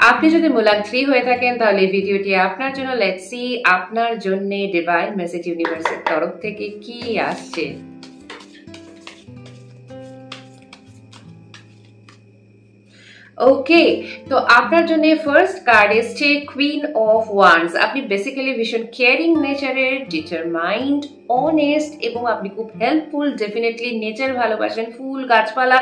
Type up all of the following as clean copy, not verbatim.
আপনি যদি মূলাং 3 হয়ে থাকেন তাহলে এই ভিডিওটি আপনার জন্য। লেটস সি আপনার জন্য ডিভাইন মেসেজ ইউনিভার্সের তরফ থেকে কি আসছে। ওকে, তো আপনার জন্য ফার্স্ট কার্ড এসছে কুইন অফ ওয়ান্ডস। আপনি বেসিক্যালি ভীষণ কেয়ারিং নেচারের, ডিটারমাইন্ড, অনেস্ট এবং আপনি খুব হেল্পফুল। ডেফিনেটলি নেচার ভালোবাসেন, ফুল গাছপালা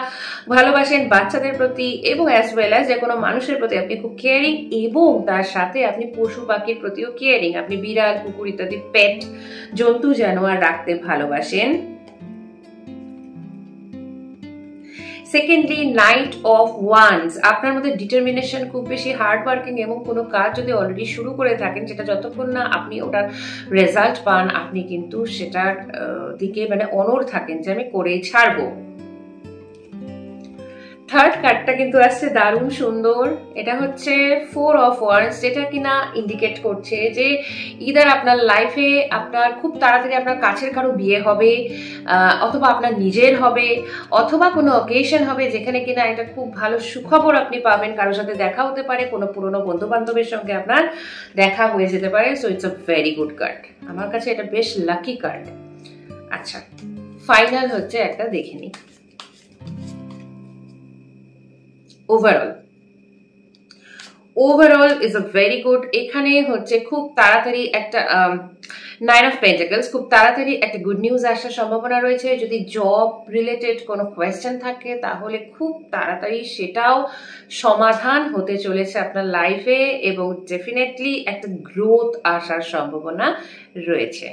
ভালোবাসেন, বাচ্চাদের প্রতি এবং অ্যাজ ওয়েল অ্যাজ যে কোনো মানুষের প্রতি আপনি খুব কেয়ারিং এবং তার সাথে আপনি পশু পাখির প্রতিও কেয়ারিং। আপনি বিড়াল, কুকুর ইত্যাদি পেট জন্তু জানোয়ার রাখতে ভালোবাসেন। সেকেন্ডলি নাইট অফ ওয়ান্ডস, আপনার মধ্যে ডিটারমিনেশন খুব বেশি, হার্ড ওয়ার্কিং এবং কোনো কাজ যদি অলরেডি শুরু করে থাকেন যেটা যতক্ষণ না আপনি ওটার রেজাল্ট পান আপনি কিন্তু সেটার দিকে মানে অনড় থাকেন যে আমি করেই ছাড়বো। থার্ড কার্ডটা কিন্তু আসছে দারুণ সুন্দর। এটা হচ্ছে 4 অফ ওয়ান্ডস, যেটা কিনা ইন্ডিকেট করছে যে ইদার আপনার লাইফে আপনার খুব তাড়াতাড়ি আপনার কাছের কারো বিয়ে হবে, অথবা আপনার নিজের হবে, অথবা কোনো অকেশন হবে যেখানে কিনা এটা খুব ভালো সুখবর আপনি পাবেন। কারোর সাথে দেখা হতে পারে, কোনো পুরনো বন্ধু বান্ধবের সঙ্গে আপনার দেখা হয়ে যেতে পারে। So it's a very good card, আমার কাছে এটা বেশ লাকি কার্ড। আচ্ছা, ফাইনাল হচ্ছে একটা দেখে নিই। Overall is a very good. এখানে হচ্ছে খুব তাড়াতাড়ি একটা 9 অফ পেন্টাকলস, খুব তাড়াতাড়ি একটা গুড নিউজ আসার সম্ভাবনা রয়েছে। যদি জব রিলেটেড কোনো কোয়েশ্চেন থাকে তাহলে খুব তাড়াতাড়ি সেটাও সমাধান হতে চলেছে আপনার লাইফে এবং ডেফিনেটলি একটা গ্রোথ আসার সম্ভাবনা রয়েছে।